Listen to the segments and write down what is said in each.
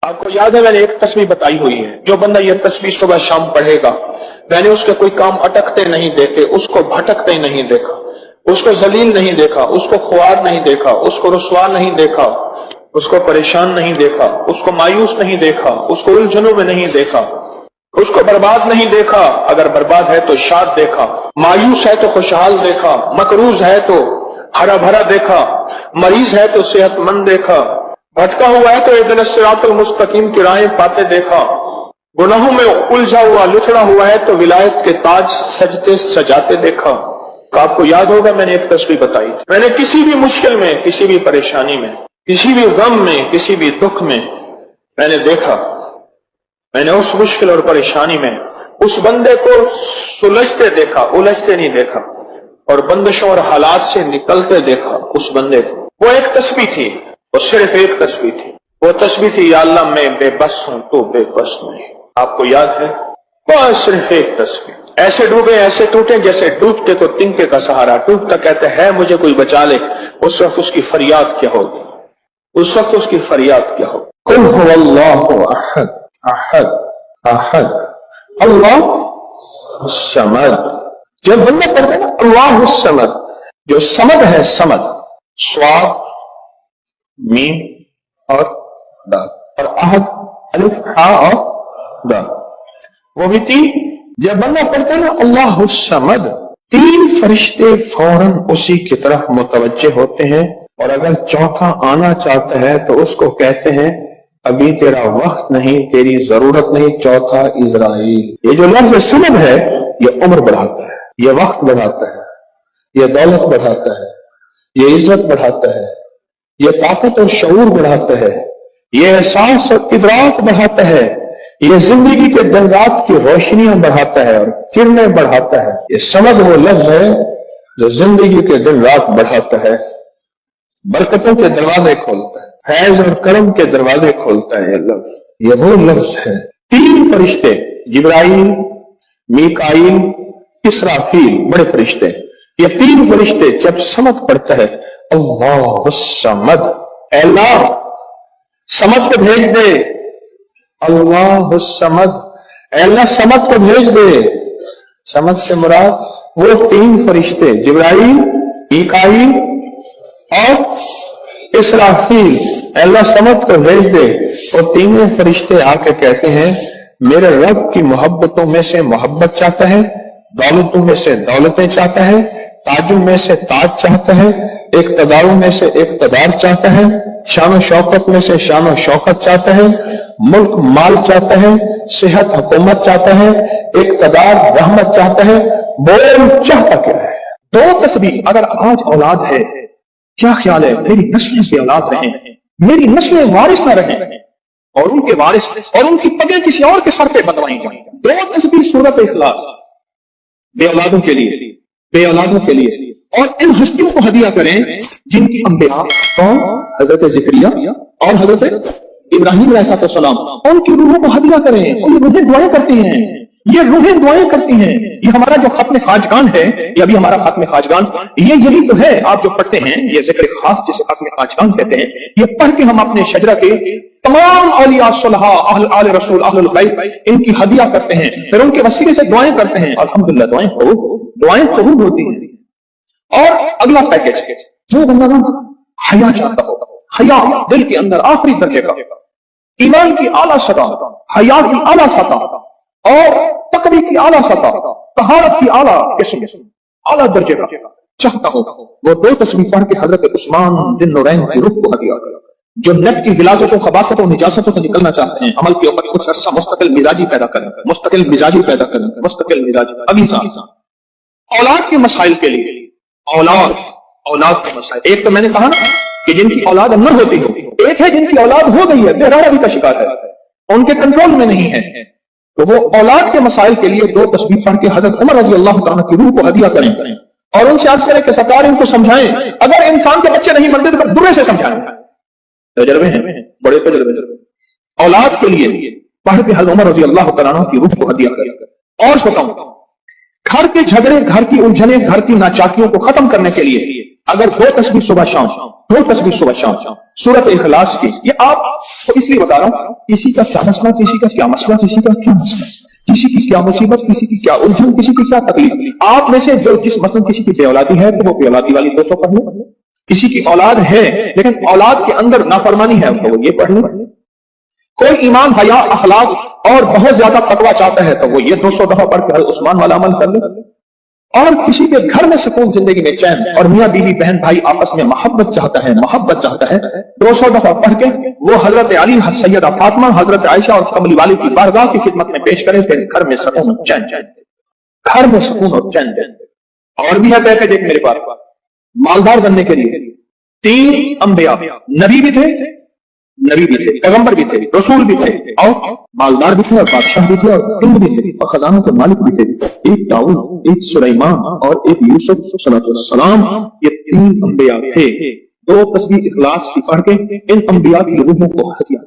آپ کو یاد ہے میں نے ایک تسبیح بتائی ہوئی ہے، جو بندہ یہ تسبیح صبح شام پڑھے گا، میں نے اس کے کوئی کام اٹکتے نہیں دیکھے، اس کو بھٹکتے نہیں دیکھا، اس کو ذلیل نہیں دیکھا، اس کو خوار نہیں دیکھا، اس کو رسوا نہیں دیکھا، اس کو پریشان نہیں دیکھا، اس کو مایوس نہیں دیکھا، اس کو الجھنوں میں نہیں دیکھا، اس کو برباد نہیں دیکھا، اگر برباد ہے تو شاد دیکھا، مایوس ہے تو خوشحال دیکھا، مقروض ہے تو ہرا بھرا دیکھا، مریض ہے تو صحت مند دیکھا، بھٹکا ہوا ہے تو اہدنا الصراط المستقیم کی راہیں پاتے دیکھا، گناہوں میں الجھا ہوا لچڑا ہوا ہے تو ولایت کے تاج سجتے سجاتے دیکھا۔ آپ کو یاد ہوگا میں نے ایک تسبیح بتائی تھی، میں نے کسی بھی مشکل میں، کسی بھی پریشانی میں، کسی بھی غم میں، کسی بھی دکھ میں میں نے دیکھا، میں نے اس مشکل اور پریشانی میں اس بندے کو سلجھتے دیکھا، الجھتے نہیں دیکھا، اور بندشوں اور حالات سے نکلتے دیکھا اس بندے کو۔ وہ ایک تسبیح تھی، وہ صرف ایک تسبیح تھی، وہ تسبیح تھی یا اللہ میں بے بس ہوں تو بے بس نہیں۔ آپ کو یاد ہے؟ بس صرف ایک تسبیح، ایسے ڈوبے ایسے ٹوٹے جیسے ڈوبتے تو تنکے کا سہارا، ٹوٹتا کہتے ہے مجھے کوئی بچا لے، اس وقت اس کی فریاد کیا ہوگی، اس وقت اس کی فریاد کیا ہوگی؟ قل هو اللہ احد احد احد اللہ الصمد۔ جب بندہ پڑھتا ہے نا اللہ الصمد، جو صمد ہے، صمد صاد میم اور دال، اور احد الف ہا اور دال، وہ بھی تین۔ جب بندہ پڑھتا ہے نا اللہ الصمد، تین فرشتے فوراً اسی کی طرف متوجہ ہوتے ہیں، اور اگر چوتھا آنا چاہتا ہے تو اس کو کہتے ہیں ابھی تیرا وقت نہیں، تیری ضرورت نہیں، چوتھا اسرائیل۔ یہ جو لفظ صمد ہے یہ عمر بڑھاتا ہے، یہ وقت بڑھاتا ہے، یہ دولت بڑھاتا ہے، یہ عزت بڑھاتا ہے، یہ طاقت اور شعور بڑھاتا ہے، یہ احساس اور ادراک بڑھاتا ہے، یہ زندگی کے دن رات کی روشنیاں بڑھاتا ہے اور کرنیں بڑھاتا ہے۔ یہ سمد وہ لفظ ہے جو زندگی کے دن رات بڑھاتا ہے، برکتوں کے دروازے کھولتا ہے، فیض اور کرم کے دروازے کھولتا ہے۔ یہ لفظ، یہ وہ لفظ ہے۔ تین فرشتے جبرائیل، میکائیل، اسرافیل، بڑے فرشتے، یہ تین فرشتے جب سمد پڑھتا ہے اللہ الصمد، اے اللہ سمد کو بھیج دے، اللہ الصمد، اے اللہ سمد کو بھیج دے۔ سمد سے مراد وہ تین فرشتے جبرائیل، میکائیل اور اسرافیل، اے اللہ سمد کو بھیج دے۔ اور تینوں فرشتے آ کے کہتے ہیں میرے رب کی محبتوں میں سے محبت چاہتا ہے، دولتوں میں سے دولتیں چاہتا ہے، تاجوں میں سے تاج چاہتا ہے، اقتداروں میں سے اقتدار چاہتا ہے، شان و شوکت میں سے شان و شوکت چاہتا ہے، ملک مال چاہتا ہے، صحت حکومت چاہتا ہے، اقتدار رحمت چاہتا ہے۔ بول چاہتا کیا ہے؟ دو تسبیح۔ اگر آج اولاد ہے، کیا خیال ہے میری نسلیں سے اولاد رہیں، میری نسلیں وارث نہ رہیں، اور ان کے وارث اور ان کی پگیں کسی اور کے سر پہ بنوائی جائیں۔ دو تسبیح سورۃ اخلاص، بے اولادوں کے لیے، بے اولادوں کے لیے، اور ان ہستیوں کو ہدیہ کریں جن کی انبیاء کون؟ حضرت زکریا اور حضرت ابراہیم علیہ السلام، ان کی روحوں کو ہدیہ کریں، ان روحیں دعائیں کرتی ہیں، یہ روحیں دعائیں کرتی ہیں۔ یہ ہمارا جو ختم خاجگان ہے، یہ ابھی ہمارا ختم خاجگان، یہ یہی تو ہے آپ جو پڑھتے ہیں، یہ ذکر خاص جسے ختم خاجگان کہتے ہیں۔ یہ پڑھ کے ہم اپنے شجرہ کے تمام اولیاء صلحاء، اہل آل رسول، اہل البیت، ان کی ہدیہ کرتے ہیں، پھر ان کے وسیلے سے دعائیں کرتے ہیں، الحمدللہ دعائیں قبول ہوتی ہیں۔ اور اگلا پیکج، جو بندہ حیا چاہتا ہو، حیا دل کے اندر آخری درجے کا، ایمان کی اعلیٰ سطح، حیا کی اعلیٰ سطح، اور تقوی کی اعلیٰ سطح، طہارت کی اعلیٰ قسم، اعلیٰ درجے کا چاہتا ہو، وہ دو تسبیح پڑھ کے حضرت عثمان ذی النورین کی روح کو ہدیہ کرے۔ جو نیت کی غلاظتوں، خباثتوں، نجاستوں سے نکلنا چاہتے ہیں، عمل کے اوپر کچھ عرصہ مستقل مزاجی پیدا کریں، مستقل مزاجی پیدا کریں، مستقل مزاجی۔ اگلی سال اولاد کے مسائل کے لیے، اولاد کے مسائل، ایک تو میں نے کہا نا کہ جن کی اولاد نہ ہوتی ہو، ایک ہے جن کی اولاد ہو گئی ہے، بے روی کا شکار ہے، ان کے کنٹرول میں نہیں ہے، تو وہ اولاد کے مسائل کے لیے دو تسبیح پڑھ کے حضرت عمر رضی اللہ تعالیٰ کی روح کو ہدیہ کریں، اور ان سے عرض کریں کہ سرکار ان کو سمجھائیں، اگر انسان کے بچے نہیں بنتے تو برے سے سمجھائیں۔ تجربے ہیں، بڑے تجربے۔ اولاد کے لیے پڑھ کے حضرت عمر رضی اللہ تعالیٰ کی روح کو ہدیہ کریں۔ اور بتاؤں، گھر کے جھگڑے، گھر کی الجھنیں، گھر کی ناچاکیوں کو ختم کرنے کے لیے اگر دو تسبیح صبح شام، دو تسبیح صبح شام سورۃ اخلاص کی، یہ آپ کو اس لیے بتا رہا ہوں، کسی کا کیا مسئلہ، کسی کا کیا مسئلہ، کسی کا کیا مسئلہ، کسی کی کیا مصیبت، کسی کی کیا الجھن، کسی کی کیا تکلیف، آپ میں سے جو جس مثلا کسی کی بے اولادی ہے تو وہ بے اولادی والی 200 پڑھ لیں، کسی کی اولاد ہے لیکن اولاد کے اندر نافرمانی ہے تو وہ یہ پڑھ لیں، کوئی ایمان حیا اخلاق اور بہت زیادہ تقویٰ چاہتا ہے تو وہ یہ 200 دفعہ پڑھ کے عثمان والا عمل کر لے، اور کسی کے گھر میں سکون، زندگی میں چین، اور میاں بیوی بہن بھائی آپس میں محبت چاہتا ہے، محبت چاہتا ہے، 200 دفعہ پڑھ کے وہ حضرت علی، سیدہ فاطمہ، حضرت عائشہ اور کملی والی کی بارگاہ کی خدمت میں پیش کرے، پھر گھر میں سکون اور چین، گھر میں سکون اور چین۔ اور بھی ہے پیکج ایک میرے پاس، مالدار بننے کے لیے 3 انبیاء، نبی بھی تھے، پیغمبر بھی تھے، رسول بھی تھے، اور مالدار بھی تھے، اور بادشاہ بھی تھے، اور کنگ بھی تھے، اور خزانوں کے مالک بھی تھے، ایک داؤد، ایک سلیمان اور ایک یوسف صلی اللہ علیہ وسلم، یہ 3 انبیاء تھے۔ 2 تسبیح اخلاص کی پڑھ کے ان انبیاء کی روحوں کو ہدیہ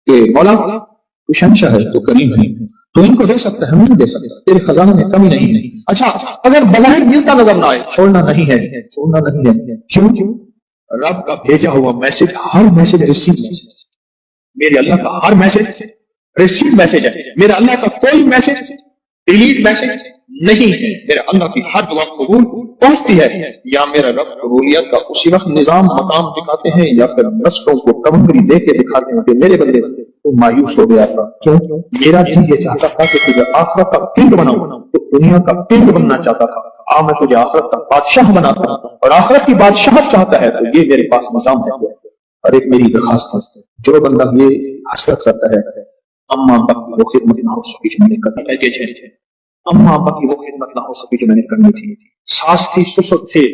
کہ مولا تو شہنشاہ ہے، تو کریم ہے، تو ان کو دے سکتا ہے، ہم نہیں دے سکتا، تیرے خزانے میں کمی نہیں ہے۔ اچھا اگر بظاہر ملتا نظر نہ آئے، چھوڑنا نہیں ہے، چھوڑنا نہیں ہے، کیوں؟ رب کا بھیجا ہوا میسج، ہر میسج ریسیو میسج، میرے اللہ کا ہر میسج ریسیو میسج ہے، میرا اللہ کا کوئی میسج ڈیلیٹ میسج نہیں ہے، میرا اللہ کی ہر دعا قبول پہنچتی ہے، یا میرا رب قبولیت کا اسی وقت نظام مقام دکھاتے ہیں، یا پھر رستوں کو کمنگری دے کے دکھاتے ہیں کہ میرے بندے تو مایوس ہو گیا تھا، کیوں؟ میرا جی یہ چاہتا تھا کہ تجھے آخرت کا کنگ بناؤں، تو دنیا کا کنگ بننا چاہتا تھا، میں تجھے آخرت کا بادشاہ بناتا ہوں، اور آخرت کی بادشاہت چاہتا ہے تو یہ میرے پاس نظام ہے۔ اور ایک میری درخواست ہے، جو بندہ یہ حسرت کرتا ہے اما ابا کی وہ خدمت نہ ہو سکی جو میں نے کرنی تھی، اما ابا کی وہ خدمت نہ ہو سکی جو میں نے کرنی تھی، ساس تھی، سسر تھے،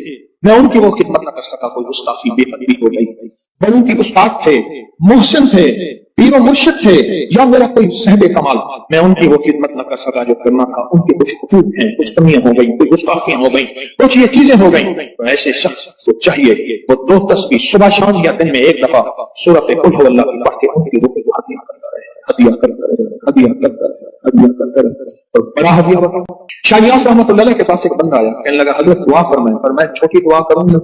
میں ان کی وہ خدمت نہ کر سکا، کوئی گستاخی بے ادبی ہو گئی، بڑوں کی استاد تھے، محسن تھے، پیر و مرشد تھے، یا میرا کوئی صاحب کمال، میں ان کی وہ خدمت نہ کر سکا جو کرنا تھا، ان کے کچھ حقوق ہیں، کچھ کمیاں ہو گئی، کچھ گستاخیاں ہو گئی، کچھ یہ چیزیں ہو گئی، تو ایسے شخص کو چاہیے وہ 2 تسبیح صبح شام یا دن میں 1 دفعہ سورۃ قل هو اللہ کی پڑھ کے ان کی روح کو ہدیہ کرتا رہے، ہدیہ کرتا رہے، ہدیہ کرتا رہے، ہدیہ کرتا رہے، اور بڑا ہدیہ بتاؤ۔ شاہ نیاز رحمۃ اللہ علیہ کے پاس ایک بندہ آیا، کہنے لگا حضرت دعا فرمائیں، پر میں چھوٹی دعا کروں یا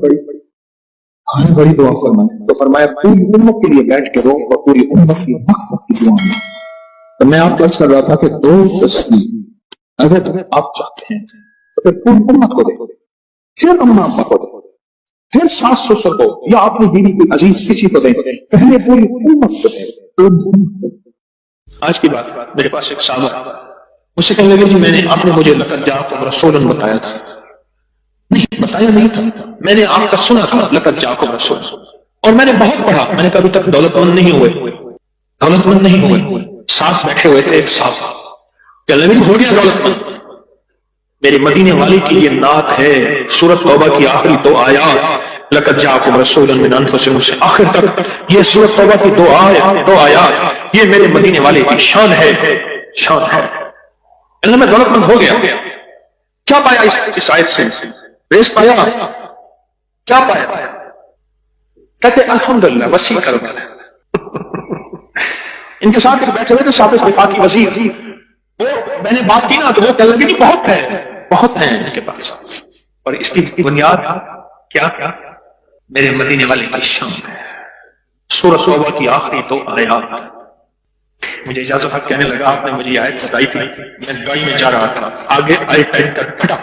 بڑی دعا فرمائیں؟ تو فرمایا پوری امت کے لیے بیٹھ کے رو اور پوری امت کی مغفرت کی دعا میں۔ تو میں آپ کو عرض کر رہا تھا کہ 2 تسبیح اگر آپ چاہتے ہیں تو پھر پوری امت کو دے، پھر اما ابا کو دے، پھر ساس سسر کو، یا اپنی بیوی کی عزیز کسی کو دیں، پہلے پوری امت کو دیں۔ آج کی بات، میرے پاس ایک صاحب مجھ سے کہنے لگے جی آپ نے مجھے لقد جاءکم رسول بتایا تھا، نہیں بتایا نہیں تھا، میں نے آپ کا سنا تھا لقد جاءکم رسول، اور میں نے بہت پڑھا، میں نے کبھی تک دولت مند نہیں ہوئے، ساتھ بیٹھے ہوئے تھے ایک صاحب، کہنے لگے ہو گیا دولت مند، میرے مدینے والی کی یہ نعت ہے، سورۃ توبہ کی آخری 2 آیات، لقد جاءکم رسول من انفسکم سے آخر تک، یہ سورۃ توبہ کی 2 آیات، یہ میرے مدینے والے کی شان ہے، شان ہے۔ اللہ میں دولت مند ہو گیا، کیا پایا اس آیت سے؟ ریس پایا، کیا پایا؟ کہتے الحمدللہ وسیع کرم ہے۔ ان کے ساتھ بیٹھے ہوئے تھے صاحب وفاقی وزیر، وہ میں نے بات کی نا تو وہ کہنے لگے بہت ہیں ان کے پاس، اور اس کی بنیاد کیا؟ میرے مدینے والے کی شان ہے، سورۃ توبہ کی آخری 2 آیات۔ مجھے اجازت ہے، کہنے لگا آپ نے مجھے آیت بتائی تھی، میں گاڑی میں جا رہا تھا، آگے آئی ٹینکر پھٹا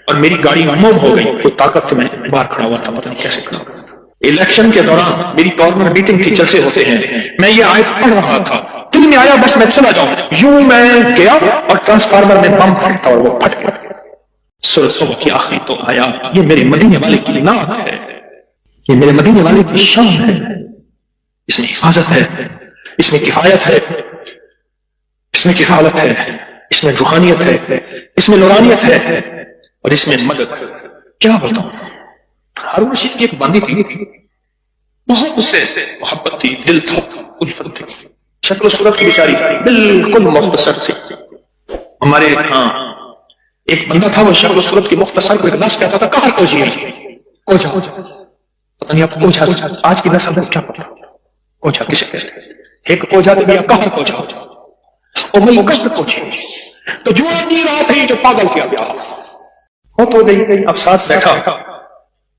اور میری گاڑی موم ہو گئی، کوئی طاقت میں باہر کھڑا ہوا تھا، پتہ نہیں کیسے کھڑا ہوا۔ الیکشن کے دوران میری کارنر میٹنگ تھی، جلسے ہوتے ہیں، میں یہ آیت پڑھ رہا تھا، دل میں آیا بس میں چلا جاؤں، یوں میں گیا اور ٹرانسفارمر میں بم پھٹتا اور وہ پھٹ گیا۔ سورۃ توبہ کی آخری 2 آیات، یہ میرے مدینے والے کی نعت ہے، یہ میرے مدینے والے کی شان ہے، اس میں حفاظت ہے، اس میں کفایت ہے، اس میں کفالت ہے، اس میں روحانیت ہے، اس میں نورانیت ہے، اور اس میں مدد۔ کیا بتاؤں، ہارون رشید کی ایک باندی تھی، بہت اس سے محبت تھی، دل تھا، الفت تھی، شکل و صورت کی بیچاری بالکل مختصر تھی۔ ہمارے ایک بندہ تھا، وہ شکل و صورت کی مختصر کو ایک لفظ کہتا تھا کہر کوجی، کوجا، پتہ نہیں آپ کوجا آج کی نسل کو کیا پتا، کوجا کسے کہتے ہیں؟ ایک کوجا تو دیا کہر کوجا، اور میں کشت کوجی، تو جو آدمی رہا تھی جو پاگل کیا گیا، وہ تو نہیں، اب ساتھ بیٹھا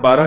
12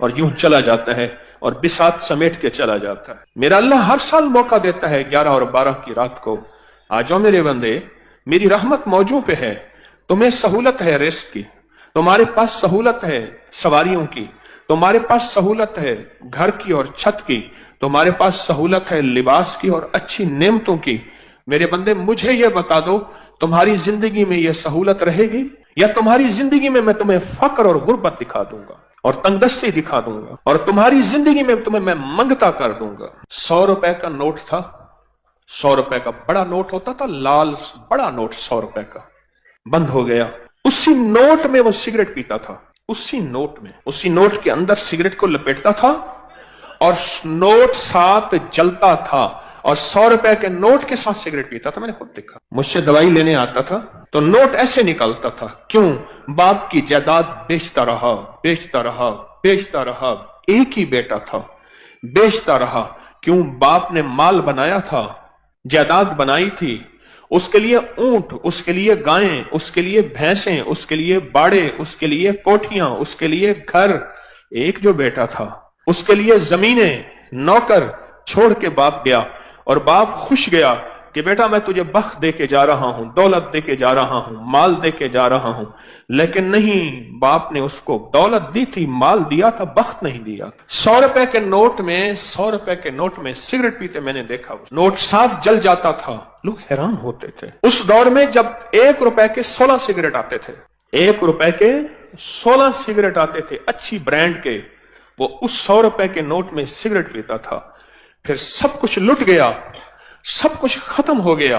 اور یوں چلا جاتا ہے اور بساط سمیٹ کے چلا جاتا ہے۔ میرا اللہ ہر سال موقع دیتا ہے 11 اور 12 کی رات کو، آ جاؤ میرے بندے، میری رحمت موجوں پہ ہے، تمہیں سہولت ہے رزق کی، تمہارے پاس سہولت ہے سواریوں کی، تمہارے پاس سہولت ہے گھر کی اور چھت کی، تمہارے پاس سہولت ہے لباس کی اور اچھی نعمتوں کی۔ میرے بندے مجھے یہ بتا دو، تمہاری زندگی میں یہ سہولت رہے گی یا تمہاری زندگی میں تمہیں فقر اور غربت دکھا دوں گا اور تنگدستی دکھا دوں گا اور تمہاری زندگی میں تمہیں میں منگتا کر دوں گا۔ 100 روپے کا نوٹ تھا، 100 روپے کا بڑا نوٹ ہوتا تھا، لال بڑا نوٹ 100 روپے کا بند ہو گیا۔ اسی نوٹ میں وہ سگریٹ پیتا تھا، اسی نوٹ میں، اسی نوٹ کے اندر سگریٹ کو لپیٹتا تھا اور نوٹ ساتھ جلتا تھا اور 100 روپے کے نوٹ کے ساتھ سگریٹ پیتا تھا۔ میں نے خود دیکھا، مجھ سے دوائی لینے آتا تھا تو نوٹ ایسے نکلتا تھا۔ کیوں؟ باپ کی جائیداد بیچتا رہا، بیچتا رہا، بیچتا رہا، ایک ہی بیٹا تھا، بیچتا رہا۔ کیوں؟ باپ نے مال بنایا تھا، جائیداد بنائی تھی، اس کے لیے اونٹ، اس کے لیے گائیں، اس کے لیے بھینسیں، اس کے لیے باڑے، اس کے لیے کوٹھیاں، اس کے لیے گھر، ایک جو بیٹا تھا اس کے لیے زمینیں، نوکر چھوڑ کے باپ گیا اور باپ خوش گیا کہ بیٹا میں تجھے بخت دے کے جا رہا ہوں، دولت دے کے جا رہا ہوں، مال دے کے جا رہا ہوں، لیکن نہیں، باپ نے اس کو دولت دی تھی، مال دیا تھا، بخت نہیں دیا۔ 100 روپے کے نوٹ میں، 100 روپے کے نوٹ میں سگریٹ پیتے میں نے دیکھا، نوٹ ساتھ جل جاتا تھا، لوگ حیران ہوتے تھے۔ اس دور میں جب 1 روپے کے 16 سگریٹ آتے تھے، 1 روپے کے 16 سگریٹ آتے تھے اچھی برانڈ کے، وہ اس 100 روپے کے نوٹ میں سگریٹ پیتا تھا۔ پھر سب کچھ لٹ گیا، سب کچھ ختم ہو گیا۔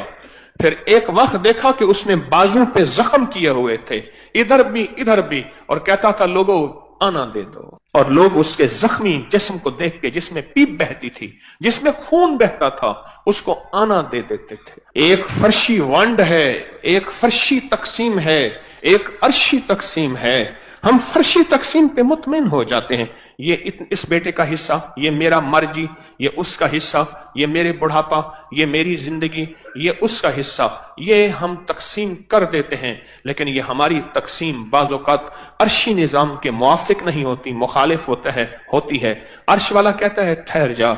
پھر ایک وقت دیکھا کہ اس نے بازو پہ زخم کیے ہوئے تھے، ادھر بھی ادھر بھی، اور کہتا تھا لوگوں آنا دے دو، اور لوگ اس کے زخمی جسم کو دیکھ کے، جس میں پیپ بہتی تھی، جس میں خون بہتا تھا، اس کو آنا دے دیتے تھے۔ ایک فرشی ونڈ ہے، ایک فرشی تقسیم ہے، ایک عرشی تقسیم ہے۔ ہم فرشی تقسیم پہ مطمئن ہو جاتے ہیں، یہ اس بیٹے کا حصہ، یہ میرا مرجی، یہ اس کا حصہ، یہ میرے بڑھاپا، یہ میری زندگی، یہ اس کا حصہ، یہ ہم تقسیم کر دیتے ہیں۔ لیکن یہ ہماری تقسیم بعض اوقات عرشی نظام کے موافق نہیں ہوتی، مخالف ہوتی ہے۔ عرش والا کہتا ہے ٹھہر جا،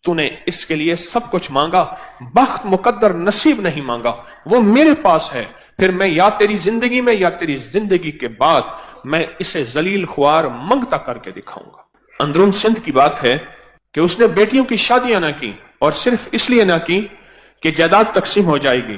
تو نے اس کے لیے سب کچھ مانگا، بخت مقدر نصیب نہیں مانگا، وہ میرے پاس ہے، پھر میں یا تیری زندگی میں یا تیری زندگی کے بعد میں اسے ذلیل خوار منگتا کر کے دکھاؤں گا۔ اندرون سندھ کی بات ہے کہ اس نے بیٹیوں کی شادیاں نہ کی، اور صرف اس لیے نہ کی کہ جائیداد تقسیم ہو جائے گی،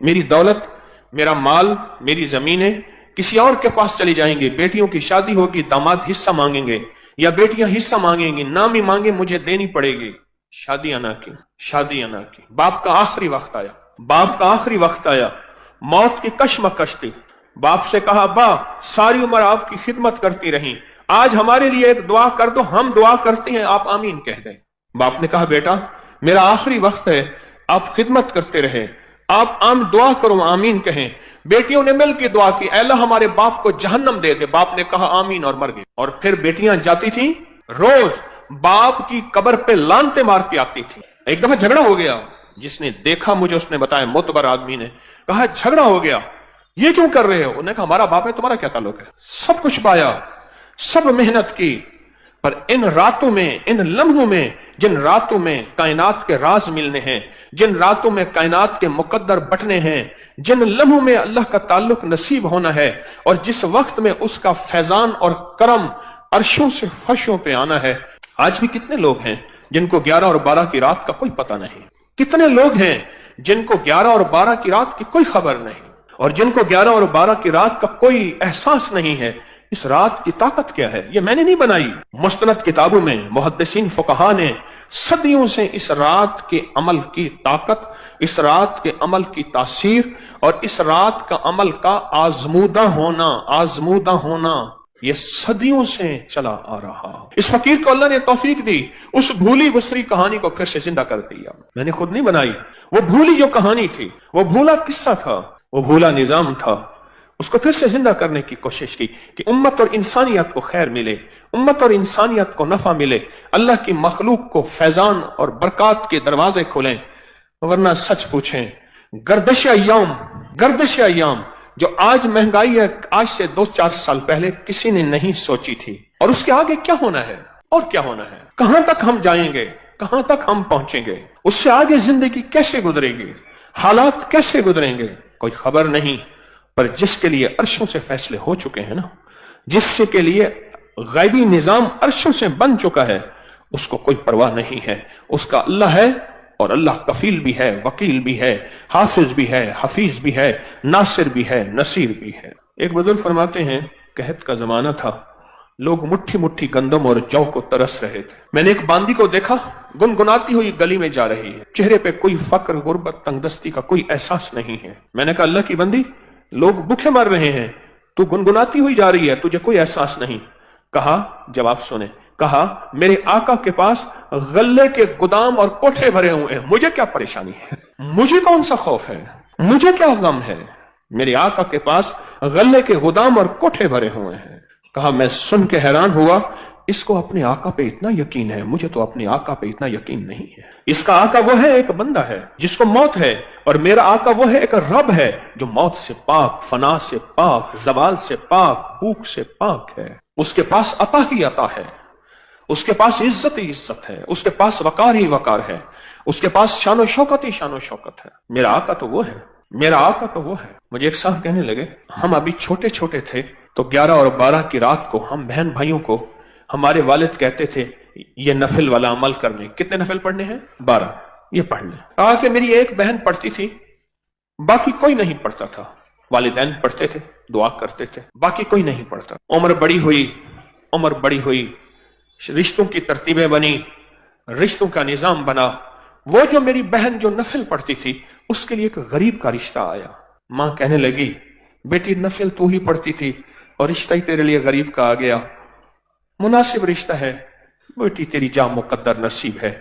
میری دولت، میرا مال، میری زمینیں کسی اور کے پاس چلی جائیں گی، بیٹیوں کی شادی ہوگی، داماد حصہ مانگیں گے یا بیٹیاں حصہ مانگیں گی، نام ہی مانگے مجھے دینی پڑے گی۔ شادیاں نہ کی، شادیاں نہ کی۔ باپ کا آخری وقت آیا، باپ کا آخری وقت آیا، موت کی کشمکش تھی۔ باپ سے کہا با ساری عمر آپ کی خدمت کرتی رہی، آج ہمارے لیے ایک دعا کر دو، ہم دعا کرتے ہیں، آپ آمین کہہ دیں۔ باپ نے کہا بیٹا میرا آخری وقت ہے، آپ خدمت کرتے رہے، آپ دعا کرو، آمین کہیں۔ بیٹیوں نے مل کے دعا کی، اے اللہ ہمارے باپ کو جہنم دے دے۔ باپ نے کہا آمین اور مر گئے۔ اور پھر بیٹیاں جاتی تھیں، روز باپ کی قبر پہ لانتے مار کے آتی تھی۔ ایک دفعہ جھگڑا ہو گیا، جس نے دیکھا مجھے اس نے بتایا، معتبر آدمی نے کہا جھگڑا ہو گیا، یہ کیوں کر رہے ہو؟ انہوں نے کہا ہمارا باپ ہے، تمہارا کیا تعلق ہے؟ سب کچھ پایا، سب محنت کی، پر ان راتوں میں، ان لمحوں میں، جن راتوں میں کائنات کے راز ملنے ہیں، جن راتوں میں کائنات کے مقدر بٹنے ہیں، جن لمحوں میں اللہ کا تعلق نصیب ہونا ہے، اور جس وقت میں اس کا فیضان اور کرم عرشوں سے فرشوں پہ آنا ہے، آج بھی کتنے لوگ ہیں جن کو 11 اور 12 کی رات کا کوئی پتہ نہیں؟ کتنے لوگ ہیں جن کو 11 اور 12 کی رات کی کوئی خبر نہیں، اور جن کو 11 اور 12 کی رات کا کوئی احساس نہیں ہے؟ اس رات کی طاقت کیا ہے؟ یہ میں نے نہیں بنائی، مستند کتابوں میں محدثین فقہا نے صدیوں سے اس رات کے عمل کی طاقت، اس رات کے عمل کی تاثیر، اور اس رات کا عمل کا آزمودہ ہونا یہ صدیوں سے چلا آ رہا۔ اس فقیر کو اللہ نے توفیق دی، اس بھولی بسری کہانی کو پھر سے زندہ کر دیا۔ میں نے خود نہیں بنائی، وہ بھولی جو کہانی تھی، وہ بھولا قصہ تھا، وہ بھولا نظام تھا، اس کو پھر سے زندہ کرنے کی کوشش کی کہ امت اور انسانیت کو خیر ملے، امت اور انسانیت کو نفع ملے، اللہ کی مخلوق کو فیضان اور برکات کے دروازے کھلیں۔ ورنہ سچ پوچھیں، گردش ایام جو آج مہنگائی ہے، آج سے 2-4 سال پہلے کسی نے نہیں سوچی تھی، اور اس کے آگے کیا ہونا ہے اور کیا ہونا ہے، کہاں تک ہم جائیں گے، کہاں تک ہم پہنچیں گے، اس سے آگے زندگی کیسے گزرے گی، حالات کیسے گزریں گے، کوئی خبر نہیں۔ پر جس کے لیے عرشوں سے فیصلے ہو چکے ہیں نا، جس سے کے لیے غیبی نظام عرشوں سے بن چکا ہے، اس کو کوئی پرواہ نہیں ہے۔ اس کا اللہ ہے، اور اللہ کفیل بھی ہے، وکیل بھی ہے، حافظ بھی ہے، حفیظ بھی ہے، ناصر بھی ہے، نصیر بھی ہے۔ ایک بزرگ فرماتے ہیں، قحط کا زمانہ تھا، لوگ مٹھی مٹھی گندم اور جو کو ترس رہے تھے۔ میں نے ایک باندی کو دیکھا، گنگناتی ہوئی گلی میں جا رہی ہے، چہرے پہ کوئی فقر، غربت، تنگدستی کا کوئی احساس نہیں ہے۔ میں نے کہا، اللہ کی بندی، لوگ بھوکے مر رہے ہیں، تو گنگناتی ہوئی جا رہی ہے، تجھے کوئی احساس نہیں؟ کہا، جواب سنیں، کہا، میرے آقا کے پاس غلے کے گودام اور کوٹھے بھرے ہوئے ہیں، مجھے کیا پریشانی ہے، مجھے کون سا خوف ہے، مجھے کیا غم ہے، میرے آقا کے پاس غلے کے گودام اور کوٹھے بھرے ہوئے ہیں۔ کہا، میں سن کے حیران ہوا، اس کو اپنے آقا پہ اتنا یقین ہے، مجھے تو اپنے آقا پہ اتنا یقین نہیں ہے۔ اس کا آقا وہ ہے، ایک بندہ ہے جس کو موت ہے، اور میرا آقا وہ ہے، ایک رب ہے جو موت سے پاک، فنا سے پاک، زوال سے پاک، بھوک سے پاک ہے۔ اس کے پاس عطا ہی عطا ہے، اس کے پاس عزت ہی عزت ہے، اس کے پاس وقار ہی وقار ہے، اس کے پاس شان و شوکت ہی شان و شوکت ہے۔ میرا آقا تو وہ ہے، میرا آقا تو وہ ہے۔ مجھے ایک صاحب کہنے لگے، ہم ابھی چھوٹے چھوٹے تھے تو 11 اور 12 کی رات کو ہم بہن بھائیوں کو ہمارے والد کہتے تھے، یہ نفل والا عمل کرنے۔ کتنے نفل پڑھنے ہیں؟ 12، یہ پڑھ لیں۔ کہا کہ میری ایک بہن پڑھتی تھی، باقی کوئی نہیں پڑھتا تھا۔ والدین پڑھتے تھے، دعا کرتے تھے، باقی کوئی نہیں پڑھتا۔ عمر بڑی ہوئی، رشتوں کی ترتیبیں بنی، رشتوں کا نظام بنا۔ وہ جو میری بہن جو نفل پڑھتی تھی، اس کے لیے ایک غریب کا رشتہ آیا۔ ماں کہنے لگی، بیٹی نفل تو ہی پڑھتی تھی اور رشتہ ہی تیرے لیے غریب کا آ گیا، مناسب رشتہ ہے، بیٹی تیری جا مقدر نصیب ہے۔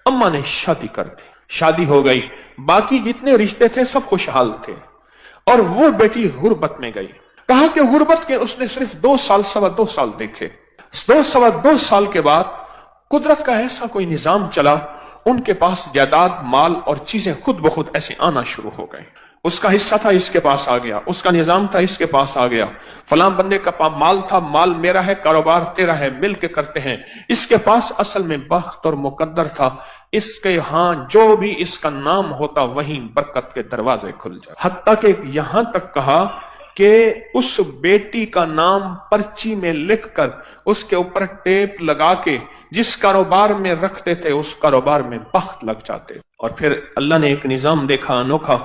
اماں نے شادی کر دی، شادی ہو گئی، باقی جتنے رشتے تھے سب خوشحال تھے، اور وہ بیٹی غربت میں گئی۔ کہا کہ غربت کے اس نے صرف 2 سال، 2.25 سال دیکھے۔ 2.25 سال کے بعد قدرت کا ایسا کوئی نظام چلا، ان کے پاس جائیداد، مال اور چیزیں خود بخود ایسے آنا شروع ہو گئیں۔ اس کا حصہ تھا، اس کے پاس آ گیا، اس کا نظام تھا، اس کے پاس آ گیا، فلاں بندے کا مال تھا، مال میرا ہے، کاروبار تیرا ہے، مل کے کرتے ہیں۔ اس کے پاس اصل میں بخت اور مقدر تھا، اس کے ہاں جو بھی اس کا نام ہوتا وہیں برکت کے دروازے کھل جائے۔ حتیٰ کہ یہاں تک کہا کہ اس بیٹی کا نام پرچی میں لکھ کر اس کے اوپر ٹیپ لگا کے جس کاروبار میں رکھتے تھے، اس کاروبار میں بخت لگ جاتے۔ اور پھر اللہ نے ایک نظام دیکھا انوکھا،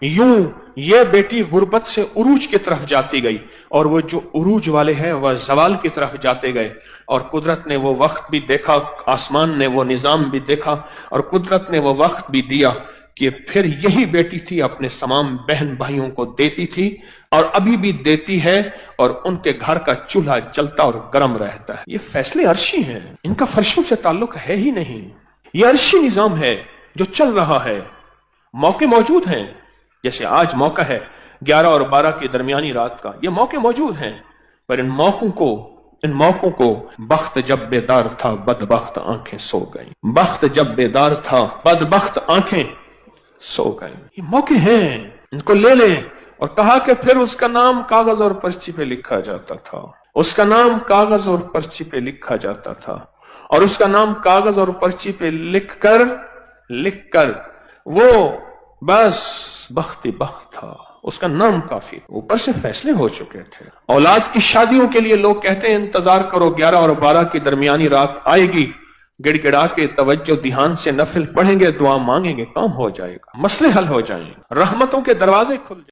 یوں یہ بیٹی غربت سے عروج کی طرف جاتی گئی، اور وہ جو عروج والے ہیں وہ زوال کی طرف جاتے گئے، اور قدرت نے وہ وقت بھی دیکھا، آسمان نے وہ نظام بھی دیکھا، اور قدرت نے وہ وقت بھی دیا کہ پھر یہی بیٹی تھی اپنے تمام بہن بھائیوں کو دیتی تھی، اور ابھی بھی دیتی ہے، اور ان کے گھر کا چولہا جلتا اور گرم رہتا ہے۔ یہ فیصلے عرشی ہیں، ان کا فرشوں سے تعلق ہے ہی نہیں۔ یہ عرشی نظام ہے جو چل رہا ہے۔ موقع موجود ہیں، جیسے آج موقع ہے 11 اور 12 کی درمیانی رات کا، یہ موقع موجود ہیں، پر ان موقعوں کو بخت جب بیدار تھا بدبخت آنکھیں سو گئیں، بخت جب بیدار تھا بدبخت آنکھیں سو گئیں۔ یہ موقع ہیں، ان کو لے لیں۔ اور کہا کہ پھر اس کا نام کاغذ اور پرچی پہ لکھا جاتا تھا، اس کا نام کاغذ اور پرچی پہ لکھا جاتا تھا، اور اس کا نام کاغذ اور پرچی پہ لکھ کر وہ بس بخت تھا، اس کا نام کافی، اوپر سے فیصلے ہو چکے تھے۔ اولاد کی شادیوں کے لیے لوگ کہتے ہیں انتظار کرو، 11 اور 12 کی درمیانی رات آئے گی، گڑ گڑا کے توجہ دھیان سے نفل پڑھیں گے، دعا مانگیں گے، کام ہو جائے گا، مسئلے حل ہو جائیں گے، رحمتوں کے دروازے کھل جائیں گے۔